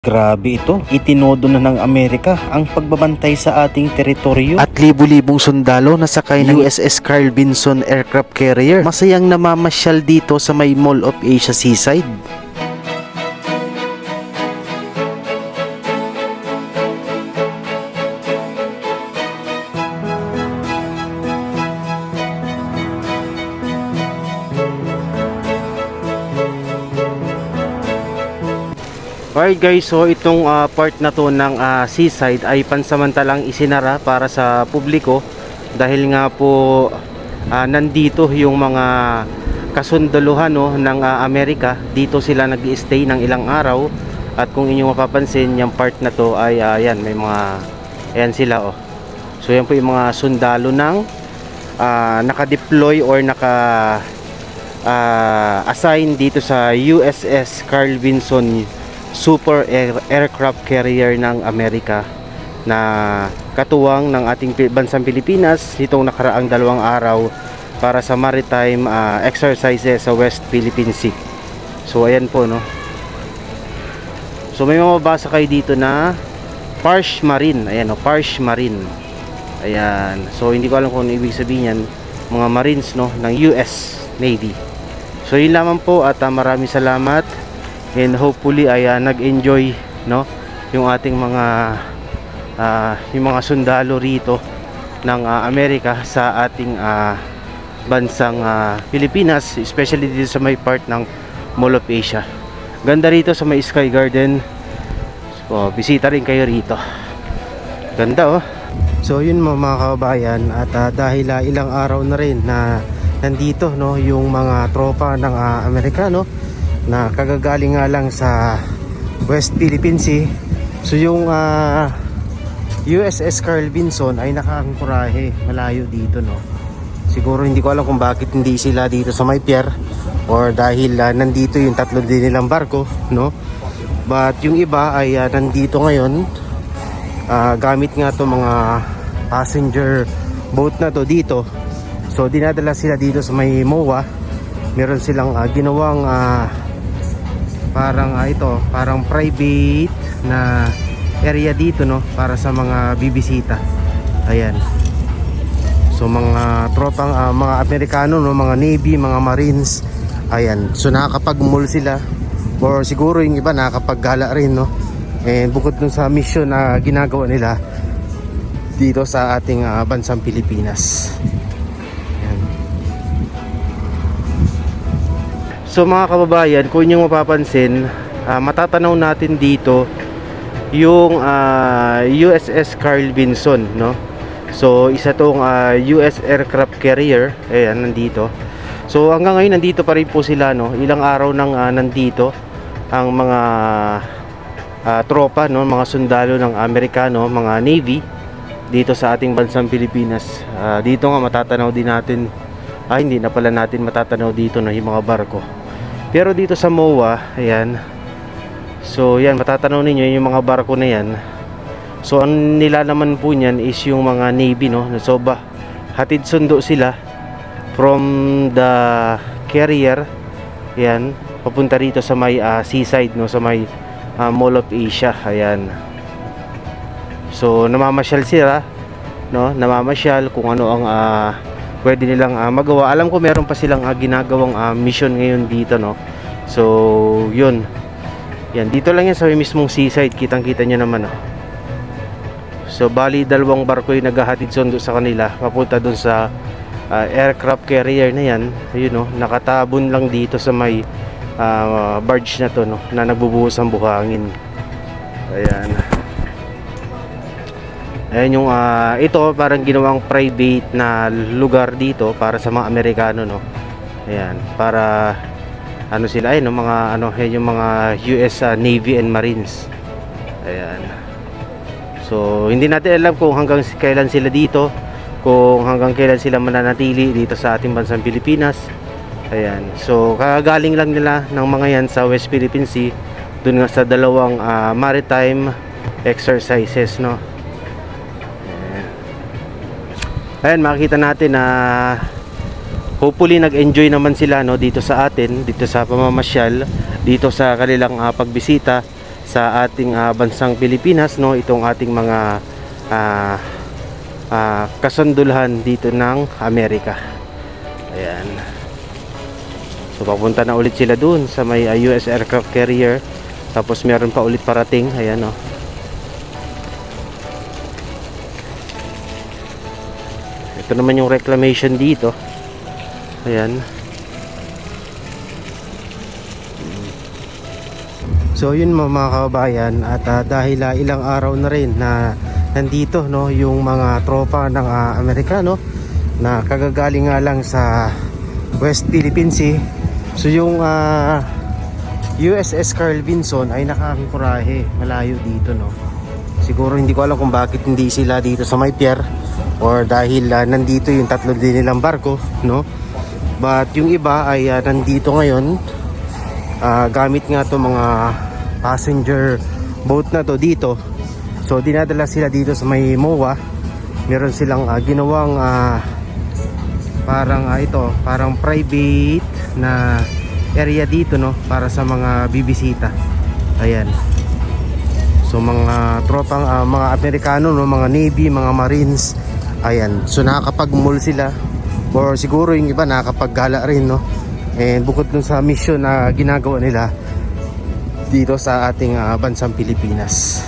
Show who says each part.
Speaker 1: Grabe ito, itinodo na ng Amerika ang pagbabantay sa ating teritoryo at libu-libong sundalo na sakay ng USS Carl Vinson aircraft carrier masayang namamasyal dito sa may Mall of Asia Seaside. Alright guys, so itong part na to ng seaside ay pansamantalang isinara para sa publiko dahil nga po nandito yung mga kasundaluhan ng Amerika. Dito sila nag-i-stay ng ilang araw at kung inyong mapapansin, yung part na to ay ayan, may mga ayan sila oh. So yan po yung mga sundalo ng naka-deploy or assign dito sa USS Carl Vinson Super aircraft carrier ng Amerika na katuwang ng ating bansang Pilipinas nitong nakaraang 2 araw para sa maritime exercises sa West Philippine Sea. So ayan po no. So may mababasa kayo dito na Parsh Marine. Ayan o, Parsh Marine. Ayan. So hindi ko alam kung ano ibig sabihin yan. Mga Marines no ng US Navy. So yun lamang po at maraming salamat. And hopefully ay nag-enjoy no yung ating mga sundalo rito ng Amerika sa ating bansang Pilipinas, especially dito sa may part ng Mall of Asia. Ganda rito sa may Sky Garden. So bisita rin kayo rito. Ganda oh. So yun mga kababayan at dahil ilang araw na rin na nandito no yung mga tropa ng Amerikano na kagagaling nga lang sa West Philippine Sea. So yung USS Carl Vinson ay nakaangkurahe malayo dito no. Siguro hindi ko alam kung bakit hindi sila dito sa may pier or dahil nandito yung 3 din nilang barko no. But yung iba ay nandito ngayon gamit nga to mga passenger boat na to dito. So dinadala sila dito sa may MOA. Meron silang ginawang parang private na area dito no para sa mga bibisita. Ayan. So mga tropang mga Amerikano no, mga Navy, mga Marines. Ayan. So nakakapag-mall sila or siguro yung iba nakakapaggala rin no. And bukod dun sa mission na ginagawa nila dito sa ating bansang Pilipinas. So mga kababayan, kung inyong mapapansin, matatanaw natin dito yung USS Carl Vinson, no? So isa tong US aircraft carrier, ayan nandito. So hanggang ngayon nandito pa rin po sila, no? Ilang araw nang nandito ang mga tropa, no? Mga sundalo ng Amerikano, mga Navy dito sa ating bansang Pilipinas. Dito nga matatanaw din natin, hindi na pala natin matatanaw dito no, yung mga barko. Pero dito sa MOA, ayan. So yan, matatanaw ninyo yung mga barko na yan. So ang nilalaman po niyan is yung mga Navy no. So hatid sundo sila from the carrier, yan, papunta rito sa may seaside no, sa may Mall of Asia, ayan. So namamasyal sila no, namamasyal kung ano ang pwede nilang magawa. Alam ko meron pa silang ginagawang mission ngayon dito no. So yun. Yan, dito lang yan sa mismong seaside, kitang-kita nyo naman oh. So bali 2 barko yung naghahatid sundo sa kanila papunta dun sa aircraft carrier na yan. Ayun no, nakatabon lang dito sa may barge na to no, na nagbubuhos ang buhangin. Ayan. Ayan yung ito parang ginawang private na lugar dito para sa mga Amerikano no. Ayan, para ano sila ay no, mga yan yung mga US Navy and Marines. Ayan. So hindi natin alam kung hanggang kailan sila dito, kung hanggang kailan sila mananatili dito sa ating bansang Pilipinas. Ayan. So kagaling lang nila ng mga yan sa West Philippine Sea, dun nga sa 2 maritime exercises no. Ayan, makikita natin na hopefully nag-enjoy naman sila no dito sa atin, dito sa pamamasyal, dito sa kanilang pagbisita sa ating bansang Pilipinas, no, itong ating mga ah, kasundulahan dito ng Amerika. Ayan. So papunta na ulit sila dun sa may US aircraft carrier. Tapos meron pa ulit parating. Ayan, oh. Ito naman yung reclamation dito. Ayan. So yun mga kababayan, at dahil ilang araw na rin na nandito, no, yung mga tropa ng Amerikano na kagagaling nga lang sa West Philippine Sea. So yung USS Carl Vinson ay nakakikurahe malayo dito, no. Siguro hindi ko alam kung bakit hindi sila dito sa may pier, or dahil nandito yung tatlo din nilang barko, no. But yung iba ay nandito ngayon, gamit nga to mga passenger boat na to dito. So dinadala sila dito sa may MOA. Meron silang ginawang parang private na area dito, no, para sa mga bibisita. Ayan. So mga tropang mga Amerikano, no, mga Navy, mga Marines. Ayan. So nakakapag-mall sila, or siguro yung iba nakakapaggala rin, no. And bukod dun sa mission na ginagawa nila dito sa ating bansang Pilipinas.